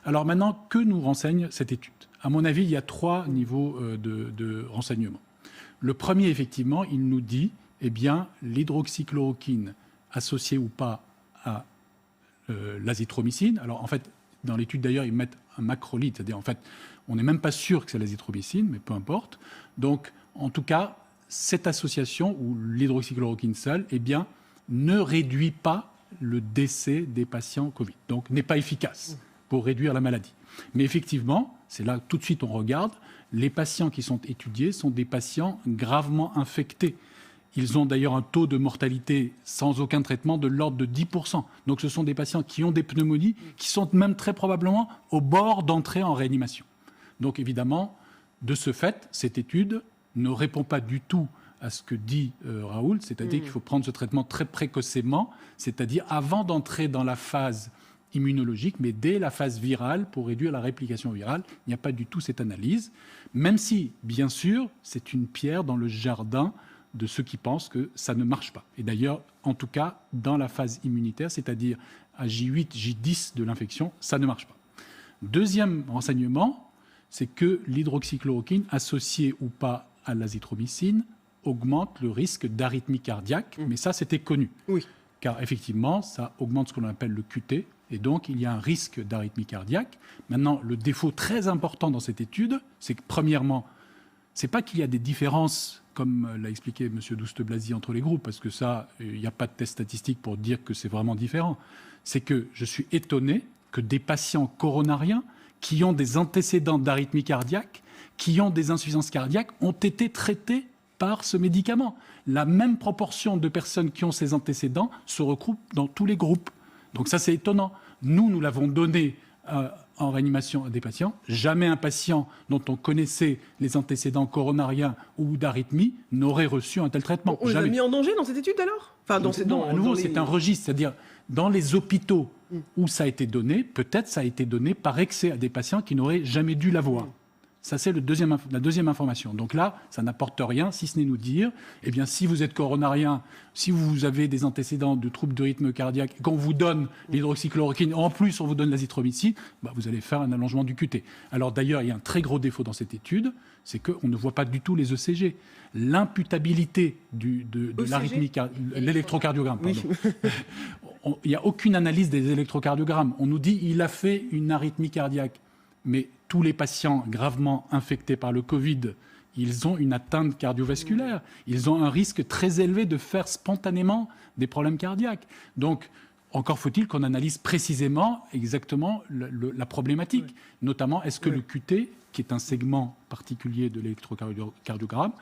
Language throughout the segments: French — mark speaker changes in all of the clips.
Speaker 1: Alors maintenant, que nous renseigne cette étude? À mon avis, il y a 3 niveaux de renseignement. Le premier, effectivement, il nous dit, eh bien, l'hydroxychloroquine associée ou pas à l'azithromycine. Alors, en fait, dans l'étude, d'ailleurs, ils mettent un macrolide, c'est-à-dire, en fait, on n'est même pas sûr que c'est l'azithromycine, mais peu importe. Donc, en tout cas, cette association, ou l'hydroxychloroquine seule, eh bien, ne réduit pas le décès des patients Covid. Donc, n'est pas efficace pour réduire la maladie. Mais effectivement, c'est là tout de suite on regarde, les patients qui sont étudiés sont des patients gravement infectés. Ils ont d'ailleurs un taux de mortalité sans aucun traitement de l'ordre de 10%. Donc ce sont des patients qui ont des pneumonies, qui sont même très probablement au bord d'entrer en réanimation. Donc évidemment, de ce fait, cette étude ne répond pas du tout à ce que dit Raoul, c'est-à-dire qu'il faut prendre ce traitement très précocement, c'est-à-dire avant d'entrer dans la phase immunologique, mais dès la phase virale pour réduire la réplication virale. Il n'y a pas du tout cette analyse, même si, bien sûr, c'est une pierre dans le jardin de ceux qui pensent que ça ne marche pas. Et d'ailleurs, en tout cas, dans la phase immunitaire, c'est-à-dire à J8, J10 de l'infection, ça ne marche pas. Deuxième renseignement, c'est que l'hydroxychloroquine, associée ou pas à l'azithromycine, augmente le risque d'arythmie cardiaque, mais ça, c'était connu. Oui. Car effectivement, ça augmente ce qu'on appelle le QT, et donc il y a un risque d'arythmie cardiaque. Maintenant, le défaut très important dans cette étude, c'est que premièrement, c'est pas qu'il y a des différences, comme l'a expliqué M. Douste-Blazy, entre les groupes, parce que ça, il n'y a pas de test statistique pour dire que c'est vraiment différent. C'est que je suis étonné que des patients coronariens qui ont des antécédents d'arythmie cardiaque, qui ont des insuffisances cardiaques, ont été traités par ce médicament. La même proportion de personnes qui ont ces antécédents se regroupent dans tous les groupes. Donc ça, c'est étonnant. Nous l'avons donné en réanimation à des patients. Jamais un patient dont on connaissait les antécédents coronariens ou d'arythmie n'aurait reçu un tel traitement.
Speaker 2: On les a mis en danger dans cette étude alors?
Speaker 1: À nouveau, c'est un registre. C'est-à-dire, dans les hôpitaux où ça a été donné, peut-être ça a été donné par excès à des patients qui n'auraient jamais dû l'avoir. Ça, c'est la deuxième information. Donc là, ça n'apporte rien, si ce n'est nous dire, eh bien, si vous êtes coronarien, si vous avez des antécédents de troubles de rythme cardiaque, qu'on vous donne l'hydroxychloroquine, en plus on vous donne l'azithromycine, vous allez faire un allongement du QT. Alors d'ailleurs, il y a un très gros défaut dans cette étude, c'est qu'on ne voit pas du tout les ECG. L'imputabilité de l'arythmie, l'électrocardiogramme, pardon. Oui. Il n'y a aucune analyse des électrocardiogrammes. On nous dit il a fait une arythmie cardiaque. Mais tous les patients gravement infectés par le Covid, ils ont une atteinte cardiovasculaire. Ils ont un risque très élevé de faire spontanément des problèmes cardiaques. Donc, encore faut-il qu'on analyse précisément, exactement, la problématique. Oui. Notamment, est-ce que le QT, qui est un segment particulier de l'électrocardiogramme,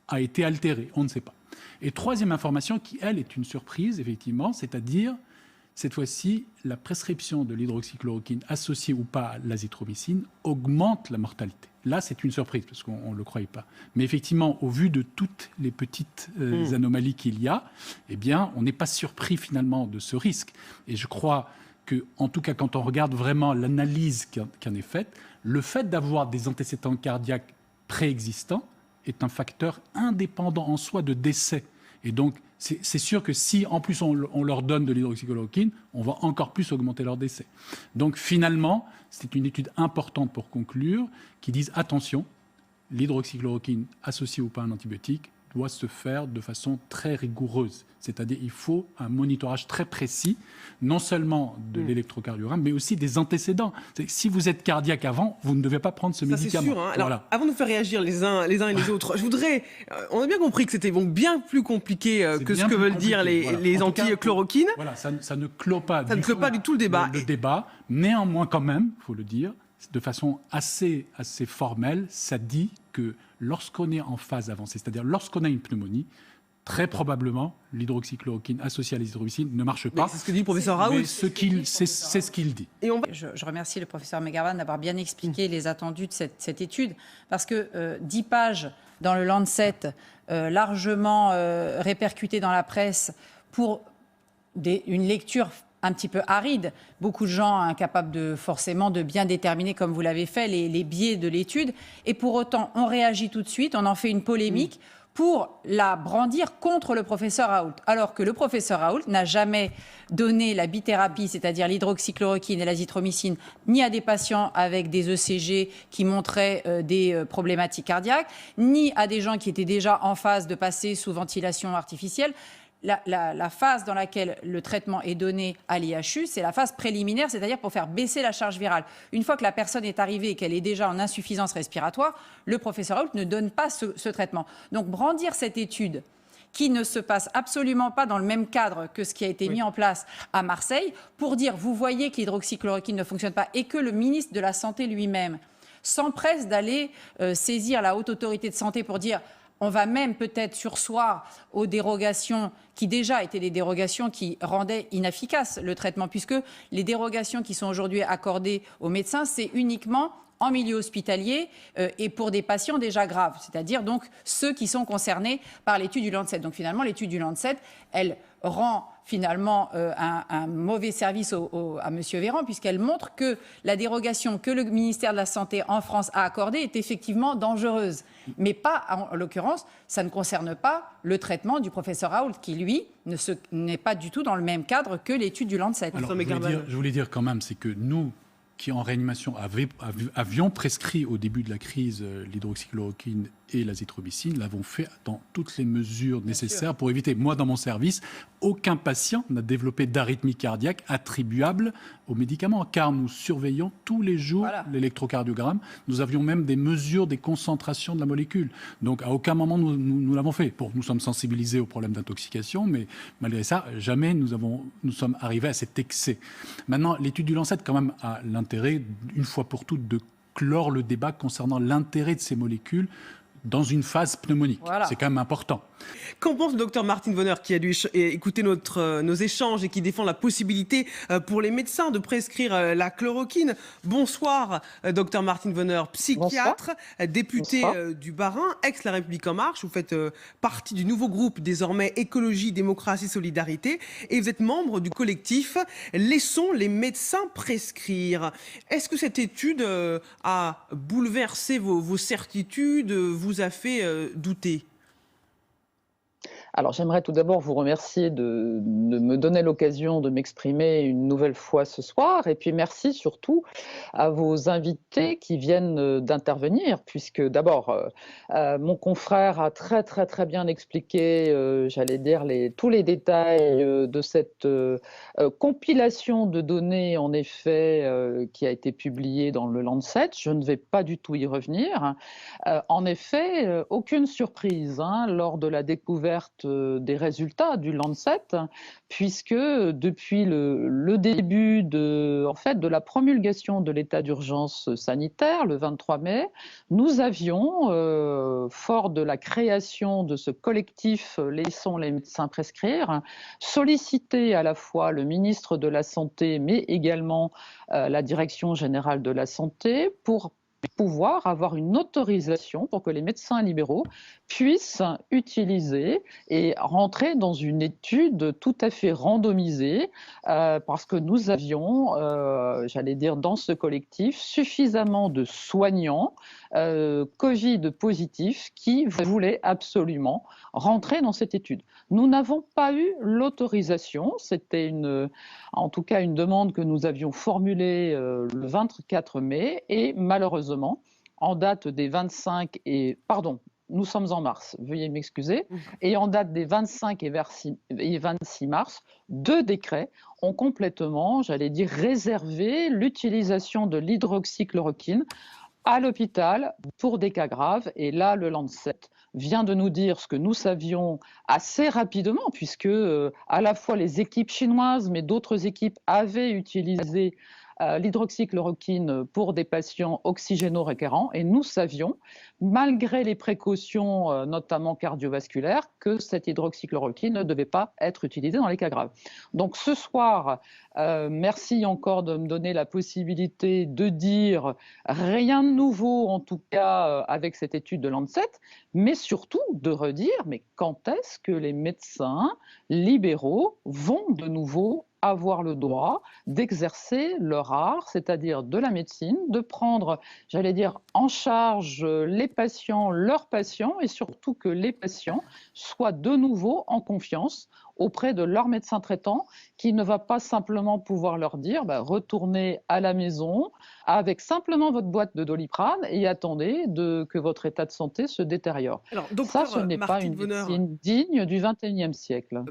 Speaker 1: a été altéré? On ne sait pas. Et troisième information, qui, elle, est une surprise, effectivement, c'est-à-dire... Cette fois-ci, la prescription de l'hydroxychloroquine associée ou pas à l'azithromycine augmente la mortalité. Là, c'est une surprise parce qu'on ne le croyait pas. Mais effectivement, au vu de toutes les petites anomalies qu'il y a, eh bien, on n'est pas surpris finalement de ce risque. Et je crois que, en tout cas, quand on regarde vraiment l'analyse qui en est faite, le fait d'avoir des antécédents cardiaques préexistants est un facteur indépendant en soi de décès. Et donc, c'est sûr que si, en plus, on leur donne de l'hydroxychloroquine, on va encore plus augmenter leur décès. Donc, finalement, c'est une étude importante pour conclure, qui disent, attention, l'hydroxychloroquine associée ou pas à un antibiotique doit se faire de façon très rigoureuse. C'est-à-dire il faut un monitorage très précis, non seulement de l'électrocardiogramme, mais aussi des antécédents. Si vous êtes cardiaque avant, vous ne devez pas prendre ce médicament.
Speaker 2: C'est sûr. Hein. Alors, voilà. Avant de nous faire réagir les uns et les autres, je voudrais... on a bien compris que c'était bien plus compliqué que ce que veulent dire les anti-chloroquines.
Speaker 1: Voilà, ça ne clôt pas
Speaker 2: du tout le débat.
Speaker 1: Le débat. Néanmoins, quand même, il faut le dire, de façon assez formelle, ça dit que lorsqu'on est en phase avancée, c'est-à-dire lorsqu'on a une pneumonie, très probablement, l'hydroxychloroquine associée à l'azithromycine ne marche pas.
Speaker 2: C'est ce que dit le professeur Raoult.
Speaker 1: C'est ce qu'il dit.
Speaker 3: Et je remercie le professeur Megarwan d'avoir bien expliqué les attendus de cette étude, parce que 10 pages dans le Lancet, largement répercutées dans la presse, pour une lecture un petit peu aride, beaucoup de gens incapables forcément de bien déterminer, comme vous l'avez fait, les biais de l'étude. Et pour autant, on réagit tout de suite, on en fait une polémique pour la brandir contre le professeur Raoult, alors que le professeur Raoult n'a jamais donné la bithérapie, c'est-à-dire l'hydroxychloroquine et l'azithromycine, ni à des patients avec des ECG qui montraient des problématiques cardiaques, ni à des gens qui étaient déjà en phase de passer sous ventilation artificielle. La phase dans laquelle le traitement est donné à l'IHU, c'est la phase préliminaire, c'est-à-dire pour faire baisser la charge virale. Une fois que la personne est arrivée et qu'elle est déjà en insuffisance respiratoire, le professeur Raoult ne donne pas ce traitement. Donc brandir cette étude qui ne se passe absolument pas dans le même cadre que ce qui a été mis en place à Marseille, pour dire, vous voyez que l'hydroxychloroquine ne fonctionne pas, et que le ministre de la Santé lui-même s'empresse d'aller saisir la Haute Autorité de Santé pour dire... On va même peut-être surseoir aux dérogations qui déjà étaient des dérogations qui rendaient inefficace le traitement, puisque les dérogations qui sont aujourd'hui accordées aux médecins, c'est uniquement en milieu hospitalier et pour des patients déjà graves, c'est-à-dire donc ceux qui sont concernés par l'étude du Lancet. Donc finalement, l'étude du Lancet, elle rend finalement un mauvais service à M. Véran, puisqu'elle montre que la dérogation que le ministère de la Santé en France a accordée est effectivement dangereuse. Mais pas, en l'occurrence, ça ne concerne pas le traitement du professeur Raoult, qui, lui, n'est pas du tout dans le même cadre que l'étude du Lancet.
Speaker 1: Alors, je voulais dire quand même, c'est que nous, qui en réanimation avions prescrit au début de la crise l'hydroxychloroquine et l'azithromycine, l'avons fait dans toutes les mesures nécessaires pour éviter. Moi, dans mon service, aucun patient n'a développé d'arythmie cardiaque attribuable aux médicaments, car nous surveillons tous les jours l'électrocardiogramme. Nous avions même des mesures des concentrations de la molécule. Donc, à aucun moment, nous l'avons fait. Nous sommes sensibilisés aux problèmes d'intoxication, mais malgré ça, jamais nous sommes arrivés à cet excès. Maintenant, l'étude du Lancet, quand même, a l'intérêt, une fois pour toutes, de clore le débat concernant l'intérêt de ces molécules dans une phase pneumonique. Voilà. C'est quand même important.
Speaker 2: Qu'en pense le docteur Martin Wohner, qui a dû écouter nos échanges et qui défend la possibilité pour les médecins de prescrire la chloroquine? Bonsoir, docteur Martin Wohner, psychiatre, député du Bas-Rhin, ex-La République En Marche. Vous faites partie du nouveau groupe, désormais Écologie, Démocratie, Solidarité, et vous êtes membre du collectif Laissons les médecins prescrire. Est-ce que cette étude a bouleversé vos certitudes, vous a fait douter?
Speaker 4: Alors, j'aimerais tout d'abord vous remercier de me donner l'occasion de m'exprimer une nouvelle fois ce soir. Et puis, merci surtout à vos invités qui viennent d'intervenir, puisque d'abord, mon confrère a très, très, très bien expliqué, j'allais dire, tous les détails de cette compilation de données, en effet, qui a été publiée dans le Lancet. Je ne vais pas du tout y revenir. En effet, aucune surprise lors de la découverte des résultats du Lancet, puisque depuis le début de la promulgation de l'état d'urgence sanitaire, le 23 mai, nous avions, fort de la création de ce collectif Laissons les médecins prescrire, sollicité à la fois le ministre de la Santé, mais également la Direction générale de la Santé, pour pouvoir avoir une autorisation pour que les médecins libéraux puissent utiliser et rentrer dans une étude tout à fait randomisée, parce que nous avions, j'allais dire, dans ce collectif, suffisamment de soignants Covid positifs qui voulaient absolument rentrer dans cette étude. Nous n'avons pas eu l'autorisation, c'était en tout cas une demande que nous avions formulée le 24 mai, et malheureusement, en date des 25 et... Pardon, nous sommes en mars, veuillez m'excuser, et en date des 25 et 26 mars, 2 décrets ont complètement, j'allais dire, réservé l'utilisation de l'hydroxychloroquine à l'hôpital pour des cas graves. Et là, le Lancet vient de nous dire ce que nous savions assez rapidement, puisque à la fois les équipes chinoises, mais d'autres équipes avaient utilisé l'hydroxychloroquine pour des patients oxygéno-requérants, et nous savions, malgré les précautions notamment cardiovasculaires, que cette hydroxychloroquine ne devait pas être utilisée dans les cas graves. Donc ce soir, merci encore de me donner la possibilité de dire rien de nouveau, en tout cas avec cette étude de Lancet, mais surtout de redire, mais quand est-ce que les médecins libéraux vont de nouveau avoir le droit d'exercer leur art, c'est-à-dire de la médecine, de prendre, j'allais dire, en charge les patients, leurs patients, et surtout que les patients soient de nouveau en confiance auprès de leur médecin traitant, qui ne va pas simplement pouvoir leur dire retournez à la maison avec simplement votre boîte de Doliprane et attendez que votre état de santé se détériore.
Speaker 2: Alors,
Speaker 4: Ça, ce
Speaker 2: docteur
Speaker 4: n'est pas
Speaker 2: Martine
Speaker 4: une
Speaker 2: Voneur,
Speaker 4: médecine digne du XXIe siècle.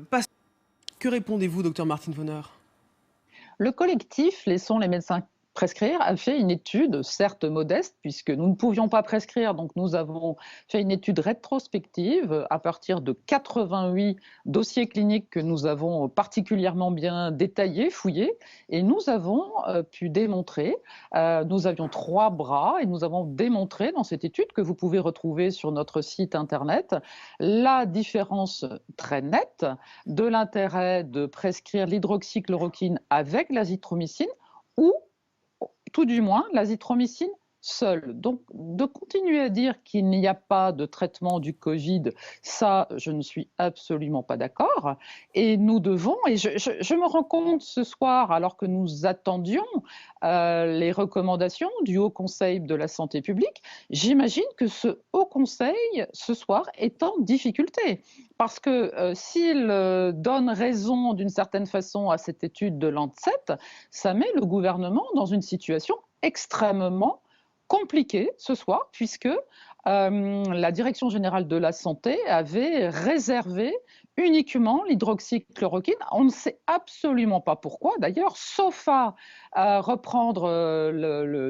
Speaker 2: que répondez-vous, docteur Martine Voneur?
Speaker 4: Le collectif Laissons les médecins prescrire a fait une étude, certes modeste, puisque nous ne pouvions pas prescrire, donc nous avons fait une étude rétrospective à partir de 88 dossiers cliniques que nous avons particulièrement bien détaillés, fouillés, et nous avons pu démontrer, nous avions 3 bras, et nous avons démontré dans cette étude que vous pouvez retrouver sur notre site internet la différence très nette de l'intérêt de prescrire l'hydroxychloroquine avec l'azithromycine ou tout du moins l'azithromycine seule. Donc, de continuer à dire qu'il n'y a pas de traitement du Covid, ça, je ne suis absolument pas d'accord. Et nous devons, et je me rends compte ce soir, alors que nous attendions les recommandations du Haut Conseil de la santé publique, j'imagine que ce Haut Conseil, ce soir, est en difficulté. Parce que s'il donne raison d'une certaine façon à cette étude de Lancet, ça met le gouvernement dans une situation extrêmement compliquée ce soir, puisque la Direction générale de la santé avait réservé uniquement l'hydroxychloroquine. On ne sait absolument pas pourquoi, d'ailleurs, sauf à reprendre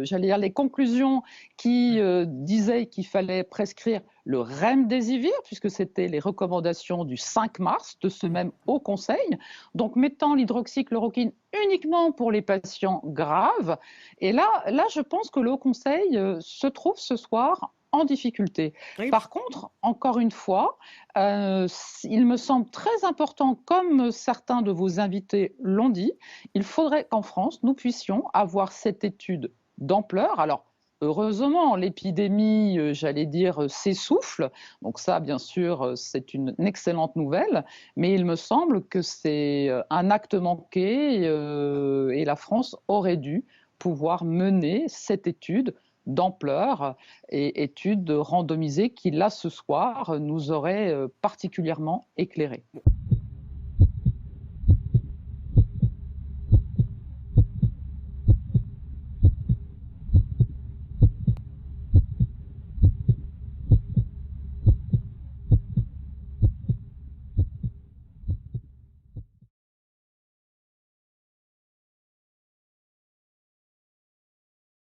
Speaker 4: j'allais dire les conclusions qui disaient qu'il fallait prescrire le remdesivir, puisque c'était les recommandations du 5 mars de ce même Haut Conseil, donc mettant l'hydroxychloroquine uniquement pour les patients graves. Et là je pense que le Haut Conseil se trouve ce soir en difficulté.
Speaker 2: Oui.
Speaker 4: Par contre, encore une fois, il me semble très important, comme certains de vos invités l'ont dit, il faudrait qu'en France, nous puissions avoir cette étude d'ampleur. Alors, heureusement, l'épidémie, j'allais dire, s'essouffle. Donc ça, bien sûr, c'est une excellente nouvelle. Mais il me semble que c'est un acte manqué et la France aurait dû pouvoir mener cette étude d'ampleur et étude randomisée qui, là, ce soir, nous aurait particulièrement éclairés.